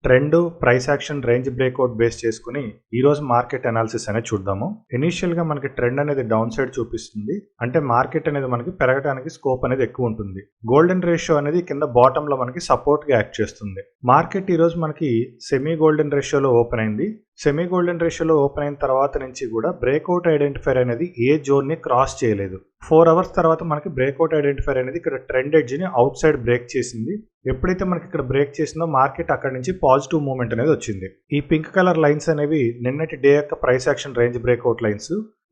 Trend, price action, range breakout base చేసుకుని ఈరోజు market analysis అనేది చూద్దాము. ఇనీషియల్గా మనకి ట్రెండ్ అనేది డౌన్ సైడ్ చూపిస్తుంది. అంటే మార్కెట్ అనేది మనకి పెరగడానికి స్కోప్ అనేది ఎక్కువ ఉంటుంది. గోల్డెన్ రేషియో అనేది కింద బాటమ్ లో మనకి సపోర్ట్ గా యాక్ట్ చేస్తుంది. మార్కెట్ ఈరోజు మనకి సెమీ గోల్డెన్ రేషియోలో ఓపెన్ అయింది. సెమీ గోల్డెన్ రేషియోలో ఓపెన్ అయిన తర్వాత నుంచి కూడా బ్రేక్అవుట్ ఐడెంటిఫైర్ అనేది ఏ జోన్ ని క్రాస్ చేయలేదు. 4 అవర్స్ తర్వాత మనకి బ్రేక్అవుట్ ఐడెంటిఫైర్ అనేది ఇక్కడ ట్రెండ్ ఎడ్జ్ ని అవుట్ సైడ్ బ్రేక్ చేసింది. ఎప్పుడైతే మనకి ఇక్కడ బ్రేక్ చేసిందో మార్కెట్ అక్కడ నుంచి పాజిటివ్ మూవ్మెంట్ అనేది వచ్చింది. ఈ పింక్ కలర్ లైన్స్ అనేవి నిన్నటి డే యొక్క price action range breakout lines.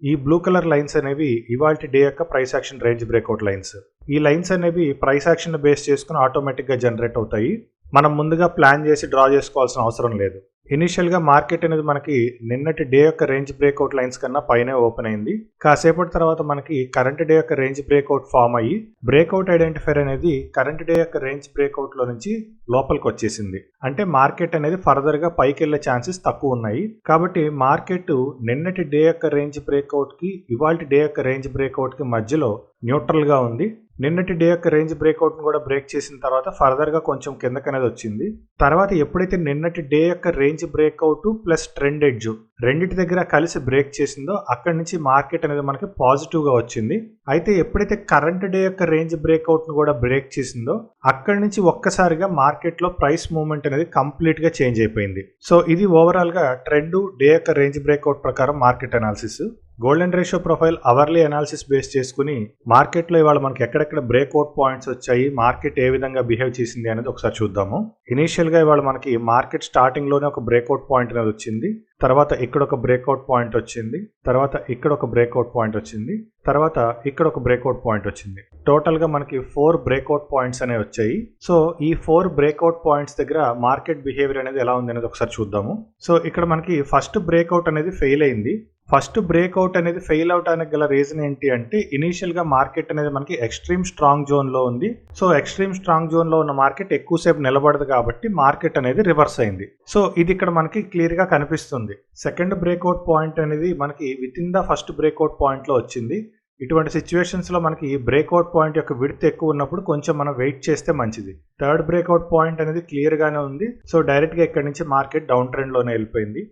ఈ బ్లూ కలర్ లైన్స్ అనేవి ఇవాల్టి డే యొక్క price action range breakout lines. ఈ లైన్స్ అనేవి ప్రైస్ యాక్షన్ బేస్ చేసుకుని ఆటోమేటిక్ గా జనరేట్ అవుతాయి. మనం ముందుగా ప్లాన్ చేసి డ్రా చేసుకోవాల్సిన అవసరం లేదు. ఇనిషియల్ గా మార్కెట్ అనేది మనకి నిన్నటి డే యొక్క రేంజ్ బ్రేక్అవుట్ లైన్స్ కన్నా పైనే ఓపెన్ అయింది. కాసేపటి తర్వాత మనకి కరెంట్ డే యొక్క రేంజ్ బ్రేక్అవుట్ ఫామ్ అయ్యి బ్రేక్అవుట్ ఐడెంటిఫైర్ అనేది కరెంట్ డే యొక్క రేంజ్ బ్రేక్అవుట్ లో నుంచి లోపలికి వచ్చేసింది. అంటే మార్కెట్ అనేది ఫర్దర్ గా పైకి వెళ్లే ఛాన్సెస్ తక్కువ ఉన్నాయి. కాబట్టి మార్కెట్ నిన్నటి డే యొక్క రేంజ్ బ్రేక్అవుట్ కి ఇవాల్టి డే యొక్క రేంజ్ బ్రేక్అవుట్ కి మధ్యలో న్యూట్రల్ గా ఉంది. నిన్నటి డే యొక్క రేంజ్ బ్రేక్అవుట్ ను కూడా బ్రేక్ చేసిన తర్వాత ఫర్దర్ గా కొంచెం కిందకి అనేది వచ్చింది. తర్వాత ఎప్పుడైతే నిన్నటి డే యొక్క range breakout plus trend edge రెండింటి దగ్గర కలిసి బ్రేక్ చేసిందో అక్కడి నుంచి మార్కెట్ అనేది మనకి పాజిటివ్ గా వచ్చింది. అయితే ఎప్పుడైతే కరెంట్ డే యొక్క రేంజ్ బ్రేక్అవుట్ ను కూడా బ్రేక్ చేసిందో అక్కడి నుంచి ఒక్కసారిగా మార్కెట్ లో ప్రైస్ మూవ్మెంట్ అనేది కంప్లీట్ గా చేంజ్ అయిపోయింది. సో ఇది ఓవరాల్ గా ట్రెండ్, డే యొక్క రేంజ్ బ్రేక్అవుట్ ప్రకారం market analysis. Golden ratio profile hourly analysis base చేసుకుని మార్కెట్లో ఇవాళ మనకి ఎక్కడెక్కడ బ్రేక్అవుట్ పాయింట్స్ వచ్చాయి, మార్కెట్ ఏ విధంగా బిహేవ్ చేసింది అనేది ఒకసారి చూద్దాము. ఇనీషియల్ గా ఇవాళ మనకి మార్కెట్ స్టార్టింగ్ లోనే ఒక బ్రేక్అవుట్ పాయింట్ అనేది వచ్చింది. తర్వాత ఇక్కడ ఒక బ్రేక్అవుట్ పాయింట్ వచ్చింది. తర్వాత ఇక్కడ ఒక బ్రేక్అవుట్ పాయింట్ వచ్చింది. తర్వాత ఇక్కడ ఒక బ్రేక్అవుట్ పాయింట్ వచ్చింది. టోటల్ గా మనకి 4 బ్రేక్అవుట్ పాయింట్స్ అనేవి వచ్చాయి. సో ఈ 4 బ్రేక్అవుట్ పాయింట్స్ దగ్గర మార్కెట్ బిహేవియర్ అనేది ఎలా ఉంది అనేది ఒకసారి చూద్దాము. సో ఇక్కడ మనకి ఫస్ట్ బ్రేక్అవుట్ అనేది ఫెయిల్ అయింది. ఫస్ట్ బ్రేక్అవుట్ అనేది ఫెయిల్ అవడానికి గల రీజన్ ఏంటి అంటే ఇనీషియల్ గా మార్కెట్ అనేది మనకి ఎక్స్ట్రీమ్ స్ట్రాంగ్ జోన్ లో ఉంది. సో ఎక్స్ట్రీమ్ స్ట్రాంగ్ జోన్ లో ఉన్న మార్కెట్ ఎక్కువసేపు నిలబడదు కాబట్టి మార్కెట్ అనేది రివర్స్ అయింది. సో ఇది ఇక్కడ మనకి క్లియర్ గా కనిపిస్తుంది. సెకండ్ బ్రేక్అవుట్ పాయింట్ అనేది మనకి with in the first breakout point లో వచ్చింది. ఇటువంటి సిచ్యువేషన్స్ లో మనకి బ్రేక్అవుట్ పాయింట్ యొక్క విడ్త్ ఎక్కువ ఉన్నప్పుడు కొంచెం మనం వెయిట్ చేస్తే మంచిది. థర్డ్ బ్రేక్అవుట్ పాయింట్ అనేది క్లియర్ గానే ఉంది. సో డైరెక్ట్ గా ఇక్కడ నుంచి మార్కెట్ డౌన్ ట్రెండ్ లోనే వెళ్ళిపోయింది.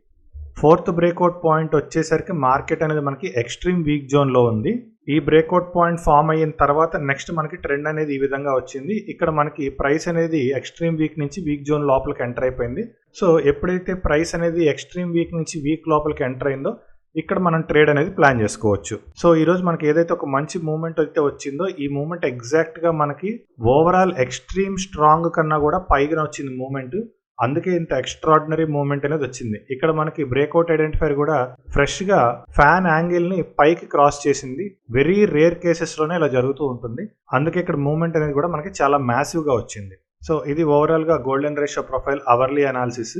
ఫోర్త్ బ్రేక్అవుట్ పాయింట్ వచ్చేసరికి మార్కెట్ అనేది మనకి ఎక్స్ట్రీమ్ వీక్ జోన్ లో ఉంది. ఈ బ్రేక్అవుట్ పాయింట్ ఫామ్ అయిన తర్వాత నెక్స్ట్ మనకి ట్రెండ్ అనేది ఈ విధంగా వచ్చింది. ఇక్కడ మనకి ప్రైస్ అనేది ఎక్స్ట్రీమ్ వీక్ నుంచి వీక్ జోన్ లోపలికి ఎంటర్ అయిపోయింది. సో ఎప్పుడైతే ప్రైస్ అనేది ఎక్స్ట్రీమ్ వీక్ నుంచి వీక్ లోపలికి ఎంటర్ అయిందో ఇక్కడ మనం ట్రేడ్ అనేది ప్లాన్ చేసుకోవచ్చు. సో ఈ రోజు మనకి ఏదైతే ఒక మంచి మూవ్మెంట్ అయితే వచ్చిందో ఈ మూవ్మెంట్ ఎగ్జాక్ట్ గా మనకి ఓవరాల్ ఎక్స్ట్రీమ్ స్ట్రాంగ్ కన్నా కూడా పైగా వచ్చింది మూవ్మెంట్. అందుకే ఇంత ఎక్స్ట్రాడినరీ మూవ్మెంట్ అనేది వచ్చింది. ఇక్కడ మనకి బ్రేక్అవుట్ ఐడెంటిఫైర్ కూడా ఫ్రెష్ గా ఫ్యాన్ యాంగిల్ ని పైకి క్రాస్ చేసింది. వెరీ రేర్ కేసెస్ లోనే ఇలా జరుగుతూ ఉంటుంది. అందుకే ఇక్కడ మూవ్మెంట్ అనేది కూడా మనకి చాలా మ్యాసివ్ గా వచ్చింది. సో ఇది ఓవరాల్ గా golden ratio profile hourly analysis.